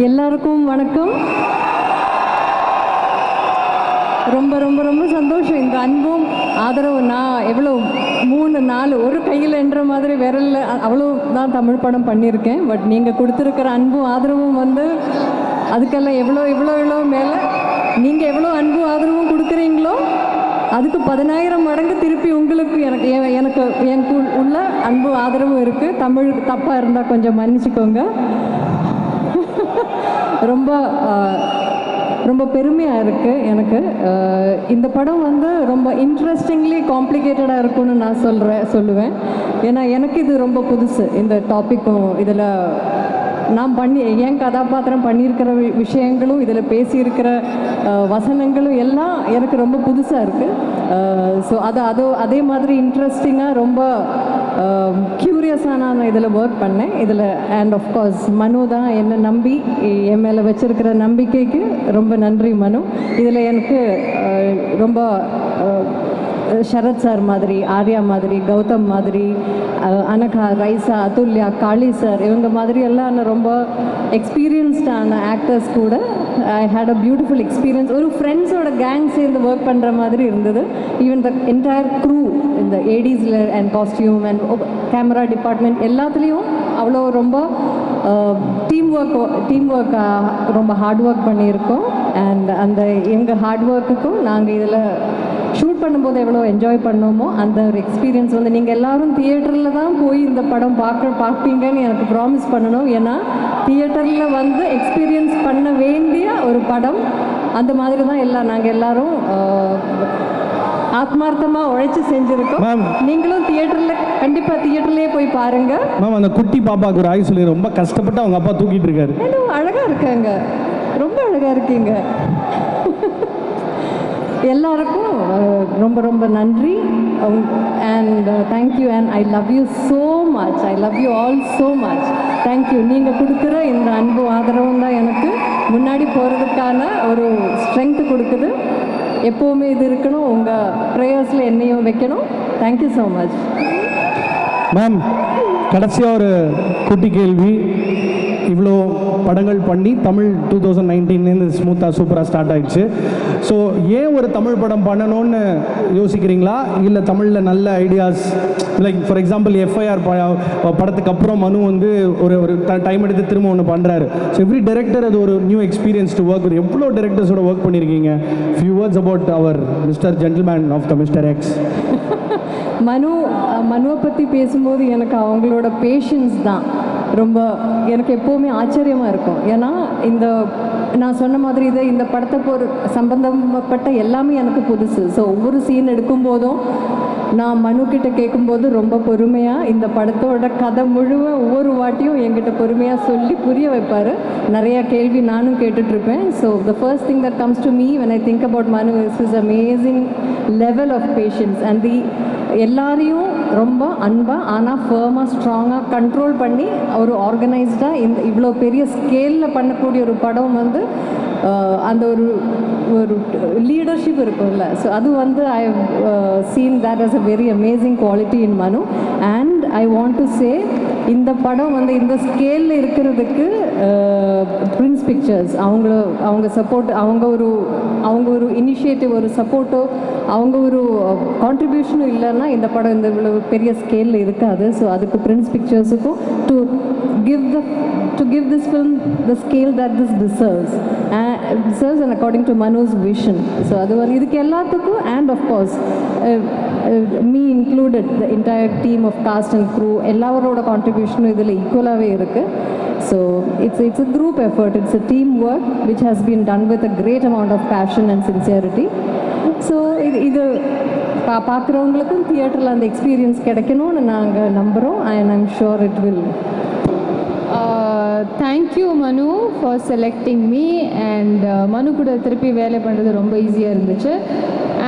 எல்லாருக்கும் வணக்கம். ரொம்ப ரொம்ப ரொம்ப சந்தோஷம். இந்த அன்பும் ஆதரவு நான் எவ்வளோ 3-4 ஒரு கையில் என்ற மாதிரி விரலில் அவ்வளோ தான் தமிழ் படம் பண்ணியிருக்கேன். பட் நீங்கள் கொடுத்துருக்கிற அன்பும் ஆதரவும் வந்து அதுக்கெல்லாம் எவ்வளோ மேலே நீங்கள் எவ்வளோ அன்பும் ஆதரவும் கொடுக்குறீங்களோ அதுக்கு 10,000 மடங்கு திருப்பி உங்களுக்கு எனக்கு உள்ள அன்பு ஆதரவும் இருக்குது. தமிழ் தப்பாக இருந்தால் கொஞ்சம் மன்னிச்சுக்கோங்க. ரொம்ப ரொம்ப பெருமையாக இருக்குது எனக்கு. இந்த படம் வந்து ரொம்ப இன்ட்ரெஸ்டிங்லி காம்ப்ளிகேட்டடாக இருக்கும்னு நான் சொல்லுவேன். ஏன்னா எனக்கு இது ரொம்ப புதுசு. இந்த டாப்பிக்கும் இதில் நான் என் கதாபாத்திரம் பண்ணியிருக்கிற விஷயங்களும் இதில் பேசியிருக்கிற வசனங்களும் எல்லாம் எனக்கு ரொம்ப புதுசாக இருக்குது. ஸோ அதே மாதிரி இன்ட்ரெஸ்டிங்காக ரொம்ப க்யூரியஸாக நான் இதில் ஒர்க் பண்ணேன். இதில் அண்ட் ஆஃப்கோர்ஸ் மனு தான் என்னை நம்பி என் மேலே வச்சுருக்கிற நம்பிக்கைக்கு ரொம்ப நன்றி மனு. இதில் எனக்கு ரொம்ப சரத் சார் மாதிரி, ஆர்யா மாதிரி, கௌதம் மாதிரி, அனகா, ரைசா, அதுல்யா, காளி சார் இவங்க மாதிரி எல்லாம் ரொம்ப எக்ஸ்பீரியன்ஸ்டான ஆக்டர்ஸ் கூட ஐ ஹேட் அ பியூட்டிஃபுல் எக்ஸ்பீரியன்ஸ். ஒரு ஃப்ரெண்ட்ஸோட கேங் சேர்ந்து ஒர்க் பண்ணுற மாதிரி இருந்தது. ஈவன் த என்டையர் க்ரூ இந்த ஏடிஸில் and costume and camera department எல்லாத்துலேயும் அவ்வளோ ரொம்ப டீம் ஒர்க் ரொம்ப ஹார்ட் ஒர்க் பண்ணியிருக்கோம். அண்ட் அந்த எங்கள் ஹார்ட் ஒர்க்குக்கும் நாங்கள் இதில் ஷூட் பண்ணும்போது எவ்வளோ என்ஜாய் பண்ணோமோ அந்த ஒரு எக்ஸ்பீரியன்ஸ் வந்து நீங்கள் எல்லோரும் தியேட்டரில் தான் போய் இந்த படம் பார்ப்பீங்கன்னு எனக்கு ப்ராமிஸ் பண்ணணும். ஏன்னா தியேட்டரில் வந்து எக்ஸ்பீரியன்ஸ் பண்ண வேண்டிய ஒரு படம். அந்த மாதிரி தான் நாங்கள் எல்லோரும் ஆத்மார்த்தமாக உழைச்சி செஞ்சுருக்கோம். நீங்களும் கண்டிப்பாக தியேட்டர்லேயே போய் பாருங்கள். மேம் அந்த குட்டி பாப்பாவுக்கு ஒரு ஆய் சொல்லி ரொம்ப கஷ்டப்பட்டு அவங்க அப்பா தூக்கிட்டு இருக்காரு. அழகாக இருக்காங்க, ரொம்ப அழகாக இருக்கீங்க. எல்லாருக்கும் ரொம்ப ரொம்ப நன்றி and thank you and I love you so much. I love you all so much. Thank you. நீங்கள் கொடுக்குற இந்த அன்பு ஆதரவும் தான் எனக்கு முன்னாடி போகிறதுக்கான ஒரு ஸ்ட்ரென்த்து கொடுக்குது. எப்போவுமே இது இருக்கணும். உங்கள் ப்ரேயர்ஸில் என்னையும் வைக்கணும். Thank you so much. மேம் கடைசியாக ஒரு குட்டி கேள்வி. இவ்வளோ படங்கள் பண்ணி தமிழ் 2019 ஸ்மூத்தாக சூப்பராக ஸ்டார்ட் ஆகிடுச்சு. ஸோ ஏன் ஒரு தமிழ் படம் பண்ணணும்னு யோசிக்கிறீங்களா? இல்லை தமிழில் நல்ல ideas like for example FIR படத்துக்கு அப்புறம் மனு வந்து ஒரு டைம் எடுத்து திரும்ப ஒன்று பண்ணுறாரு. ஸோ எவ்ரி டைரக்டர் அது ஒரு நியூ எக்ஸ்பீரியன்ஸ் டு ஒர்க். எவ்வளோ டைரக்டர்ஸோட ஒர்க் பண்ணியிருக்கீங்க. Few words about our mister gentleman of the mister X. மனுவை பற்றி பேசும்போது எனக்கு அவங்களோட பேஷன்ஸ் தான் ரொம்ப எனக்கு எப்போவுமே ஆச்சரியமாக இருக்கும். ஏன்னா நான் சொன்ன மாதிரி இந்த படத்தை சம்பந்தப்பட்ட எல்லாமே எனக்கு புதுசு. ஸோ ஒவ்வொரு சீன் எடுக்கும்போதும் நான் மனுக்கிட்ட கேட்கும்போது ரொம்ப பொறுமையாக இந்த படத்தோட கதை ஒவ்வொரு வாட்டியும் என்கிட்ட பொறுமையாக சொல்லி புரிய வைப்பார். நிறையா கேள்வி நானும் கேட்டுட்ருப்பேன். So the first thing that comes to me when I think about Manu is amazing level of patience and எல்லாரையும் ரொம்ப அன்பாக ஆனால் ஃபர்மாக ஸ்ட்ராங்காக கண்ட்ரோல் பண்ணி ஒரு ஆர்கனைஸ்டாக இவ்வளோ பெரிய ஸ்கேலில் பண்ணக்கூடிய ஒரு படம் வந்து அந்த ஒரு லீடர்ஷிப் இருக்கும்ல. ஸோ அது வந்து I seen that is a very amazing quality in Manu. And I want to say இந்த படம் வந்து இந்த ஸ்கேலில் இருக்கிறதுக்கு பிரின்ஸ் பிக்சர்ஸ் அவங்க சப்போர்ட் அவங்க ஒரு இனிஷியேட்டிவ் ஒரு சப்போர்ட்டோ அவங்க ஒரு கான்ட்ரிபியூஷனும் இல்லைன்னா இந்த படம் இந்த இவ்வளோ பெரிய ஸ்கேலில் இருக்காது. ஸோ அதுக்கு பிரின்ஸ் பிக்சர்ஸுக்கும் to give this film the scale that this deserves and according to Manu's vision. So அது ஒரு இதுக்கு எல்லாத்துக்கும் and of course me included the entire team of cast and crew எல்லாரோட கான்ட்ரிபியூஷனும் இதில் ஈக்குவலாகவே இருக்குது. So it's a group effort, it's a team work which has been done with a great amount of passion and sincerity. So இது பார்க்குறவங்களுக்கும் தியேட்டரில் அந்த experience கிடைக்கணும்னு நாங்கள் நம்புகிறோம் and I'm sure it will. Thank you Manu for selecting me and Manu கூட திருப்பி வேலை பண்ணுறது ரொம்ப ஈஸியாக இருந்துச்சு.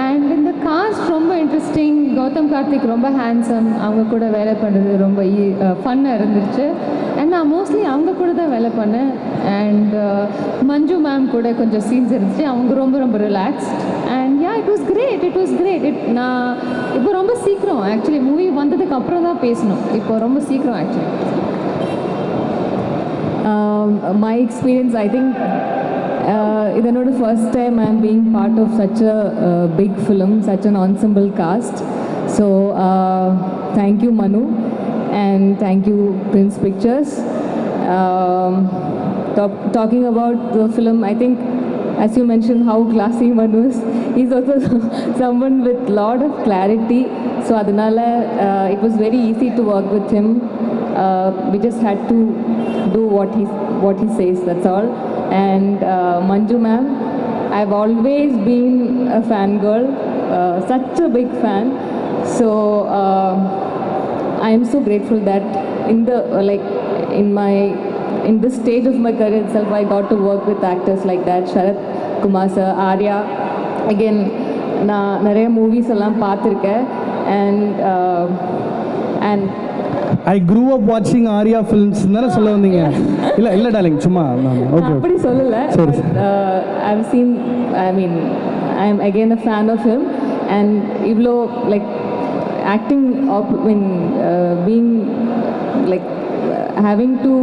அண்ட் இந்த காஸ்ட் ரொம்ப இன்ட்ரெஸ்டிங். கௌதம் கார்த்திக் ரொம்ப ஹேண்ட்ஸம். அவங்க கூட வேலை பண்ணுறது ரொம்ப ஃபன்னாக இருந்துச்சு. அண்ட் நான் மோஸ்ட்லி அவங்க கூட தான் வேலை பண்ணேன். அண்ட் மஞ்சு மேம் கூட கொஞ்சம் சீன்ஸ் இருந்துச்சு. அவங்க ரொம்ப ரொம்ப relaxed. And it was great. நான் இப்போ ரொம்ப சீக்கிரம் ஆக்சுவலி மூவி வந்ததுக்கு அப்புறம் தான் பேசணும். இப்போ ரொம்ப சீக்கிரம் actually My experience, I think, இதனோட first time I'm being part of such a big film, such an ensemble cast. So thank you Manu and thank you Prince Pictures. Talking about the film, I think as you mentioned how classy Manu is, he's also someone with lot of clarity. So adanala it was very easy to work with him. We just had to do what he says, that's all. And Manju ma'am, I've always been a fangirl, such a big fan. So I am so grateful that in this stage of my career itself, I got to work with actors like that. Sharath Kumar sir, Arya. Again, நான் நிறைய movies எல்லாம் பார்த்துருக்கேன். And I grew up watching Arya films. தானே சொல்ல வந்தீங்க? இல்லை darling, சும்மா okay. அப்படி சொல்லலை. I've seen, I mean, I'm again a fan of him. And இவ்வளோ like acting, being like having to,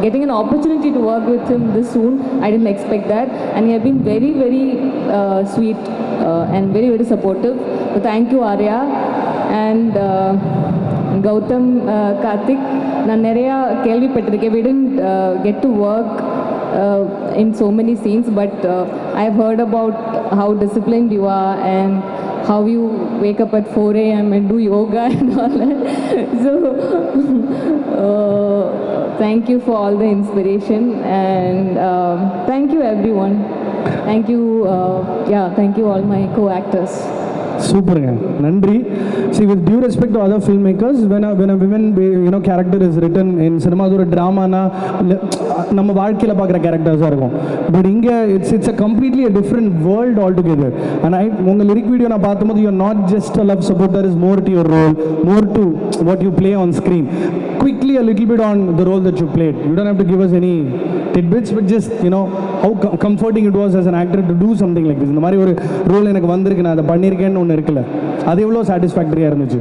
getting an opportunity to work with him this soon, I didn't expect that. And he has been very, very sweet and very, very supportive. So thank you Arya. And Gautam Karthik, நான் நிறையா கேள்விப்பட்டிருக்கேன். We didn't get to work in so many scenes, but I've heard about how disciplined you are and how you wake up at 4 a.m. and do yoga and all that. So thank you for all the inspiration, and thank you everyone. Thank you, thank you all my co-actors. சூப்பருங்க, நன்றி. See, with due respect to other filmmakers, when a women character is written in cinema, அது ஒரு ட்ராமானா நம்ம வாழ்க்கையில் பார்க்குற கேரக்டர்ஸாக இருக்கும். But இங்கே it's a completely a different world altogether. And உங்கள் லிரிக் வீடியோ நான் பார்க்கும்போது you are not just a love support, there is more to your role, more to what you play on screen. Quickly a little bit on the role that you played. You don't have to give us any tidbits, but just how comforting it was as an actor to do something like this. இந்த மாதிரி ஒரு role எனக்கு வந்திருக்கு, நான் அதை பண்ணியிருக்கேன்னு ஒன்று இருக்குல்ல, அது எவ்வளோ சாட்டிஸ்ஃபேக்டரியாக இருந்துச்சு?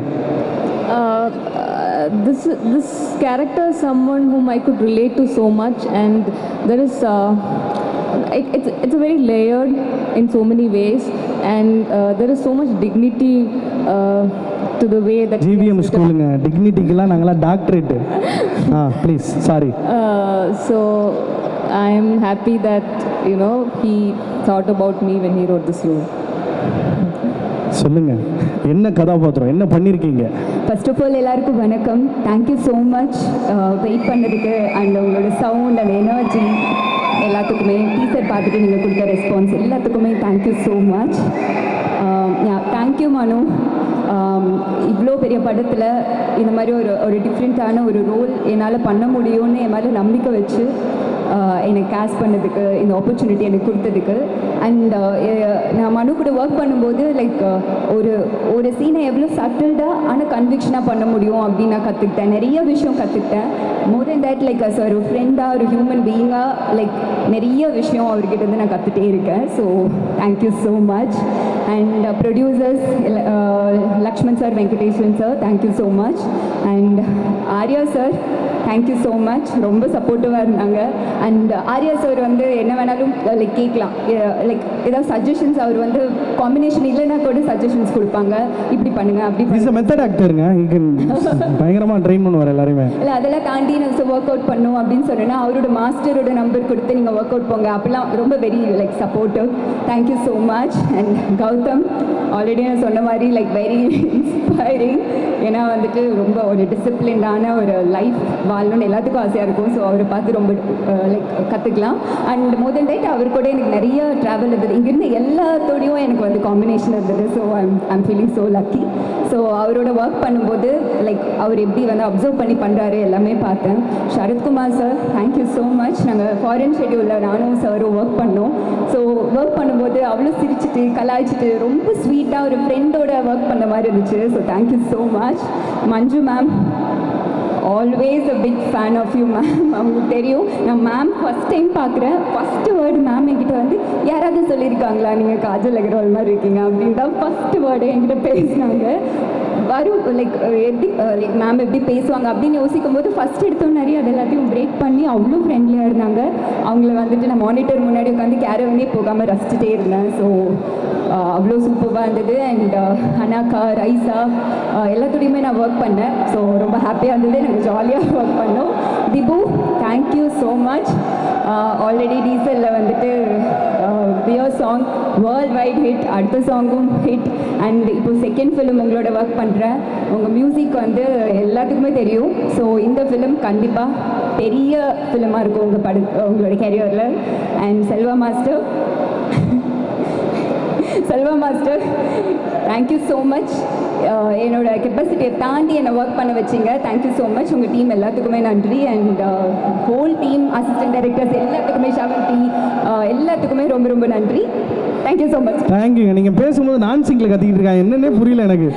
This character is someone whom I could relate to so much, and there is it's a very layered in so many ways, and there is so much dignity to the way that GVM ஸ்கூலுங்க, டிக்னிட்டிக்கெல்லாம் நாங்களாம் doctorate. Please sorry. So I am happy that he thought about me when he wrote this role. சொல்லுங்க, என்ன கதாபாத்திரம், என்ன பண்ணியிருக்கீங்க? First of all எல்லாருக்கும் வணக்கம். Thank you so much wait பண்ணதுக்கு, and உங்களோட சவுண்ட் அந்த எனர்ஜி எல்லாத்துக்குமே, டீசர் பார்த்துட்டு நீங்கள் கொடுத்த ரெஸ்பான்ஸ் எல்லாத்துக்குமே தேங்க்யூ ஸோ மச். தேங்க்யூ மனு. இவ்வளோ பெரிய படத்தில் இந்த மாதிரி ஒரு டிஃப்ரெண்ட்டான ஒரு ரோல் என்னால் பண்ண முடியும்னு என் மேலே நம்பிக்கை வச்சு எனக்கு கேஸ்ட் பண்ணதுக்கு, இந்த ஆப்பர்ச்சுனிட்டி எனக்கு கொடுத்ததுக்கு. அண்ட் நான் மனு கூட ஒர்க் பண்ணும்போது ஒரு சீனை எவ்வளோ சட்டில்டாக ஆனால் கன்விக்ஷனாக பண்ண முடியும் அப்படின்னு நான் கற்றுக்கிட்டேன். நிறைய விஷயம் கற்றுக்கிட்டேன். மோர் தென் தேட் ஒரு ஃப்ரெண்டாக, ஒரு ஹியூமன் பீயிங்காக நிறைய விஷயம் அவர்கிட்ட இருந்து நான் கற்றுட்டே இருக்கேன். So thank you so much. And producers Lakshman sir, Venkateswaran sir, thank you so much. And Arya sir, thank you so much. ரொம்ப சப்போர்ட்டிவாக இருந்தாங்க. அண்ட் ஆர்யா சார் என்ன வேணாலும் கேட்கலாம், ஏதாவது சஜஷன்ஸ் அவர் காம்பினேஷன் இல்லைன்னா கூட சஜஷன்ஸ் கொடுப்பாங்க, இப்படி பண்ணுங்க அப்படி மெத்தட் ஆக்டருங்க, பயங்கரமாக ட்ரெயின் பண்ணுவார் எல்லாருமே. இல்லை அதெல்லாம் தாண்டி நான் ஒர்க் அவுட் பண்ணும் அப்படின்னு சொன்னேன்னா அவரோட மாஸ்டரோட நம்பர் கொடுத்து நீங்கள் ஒர்க் அவுட் போங்க, அப்படிலாம் ரொம்ப very supportive. Thank you so much. And Gautham already நான் சொன்ன மாதிரி வெரி இன்ஸ்பைரிங். ஏன்னா ரொம்ப ஒரு டிசிப்ளின்டான ஒரு லைஃப் வாழணும்னு எல்லாத்துக்கும் ஆசையாக இருக்கும். ஸோ அவரை பார்த்து ரொம்ப கற்றுக்கலாம். அண்ட் மோர் தென் தட் அவர் கூட எனக்கு நிறைய ட்ராவல் இருந்தது. இங்கேருந்து எல்லாத்தோடையும் எனக்கு காம்பினேஷன் இருந்தது. So I'm feeling so lucky. So அவரோட ஒர்க் பண்ணும்போது அவர் எப்படி அப்சர்வ் பண்ணி பண்ணுறாரு எல்லாமே பார்த்தேன். Sarathkumar sir, thank you so much. நாங்கள் ஃபாரின் ஷெட்யூலில் நானும் சாரும் ஒர்க் பண்ணோம். ஸோ ஒர்க் பண்ணும்போது அவ்வளோ சிரிச்சிட்டு கலாய்ச்சிட்டு ரொம்ப ஸ்வீட்டாக ஒரு ஃப்ரெண்டோட ஒர்க் பண்ண மாதிரி இருந்துச்சு. So thank you so much. Manju ma'am, always a big fan of you ma'am. அவங்களுக்கு தெரியும் நான் மேம் ஃபஸ்ட் டைம் பார்க்குறேன். ஃபஸ்ட்டு வேர்டு மேம் என்கிட்ட யாராவது சொல்லியிருக்காங்களா நீங்கள் காஜல் அகர்வால் மாதிரி இருக்கீங்க அப்படின்னு தான் ஃபஸ்ட்டு வேர்டு என்கிட்ட பேசினாங்க. வரும் லைக் எப்படி லைக் மேம் எப்படி பேசுவாங்க அப்படின்னு யோசிக்கும் போது ஃபஸ்ட் எடுத்தோம் நிறைய அது எல்லாத்தையும் பிரேக் பண்ணி அவ்வளோ ஃப்ரெண்ட்லியாக இருந்தாங்க. அவங்கள வந்துட்டு நான் மானிட்டர் முன்னாடி உட்காந்து கேரவனே போகாமல் ரசிச்சுட்டே இருந்தேன். ஸோ அவ்வளோ சூப்பராக இருந்தது. அண்ட் அனாக்கா ரைஸா எல்லாத்துடையுமே நான் ஒர்க் பண்ணேன். ஸோ ரொம்ப ஹாப்பியாக இருந்தது. எனக்கு ஜாலியாக ஒர்க் பண்ணோம். Dhibu thank you so much. Already டீசலில் வந்துட்டு beer song world wide hit, அடுத்த சாங்கும் ஹிட். அண்ட் இப்போ செகண்ட் ஃபிலிம் உங்களோட ஒர்க் பண்ணுறேன். உங்கள் மியூசிக் வந்து எல்லாத்துக்குமே தெரியும். ஸோ இந்த ஃபிலிம் கண்டிப்பாக பெரிய ஃபிலிமாக இருக்கும் உங்களோட கெரியரில். And Selva master thank you so much. என்னோட கெப்பாசிட்டியை தாண்டி என்னை ஒர்க் பண்ண வச்சிங்க. Thank you so much. உங்கள் டீம் எல்லாத்துக்குமே நன்றி. And whole team assistant directors எல்லாத்துக்குமே, ஷவந்தி எல்லாத்துக்குமே ரொம்ப ரொம்ப நன்றி. Thank you so much. தேங்க்யூங்க. நீங்கள் பேசும்போது நான் சிங்கில் கத்திக்கிட்டு இருக்காங்க, என்னன்னே புரியல எனக்கு.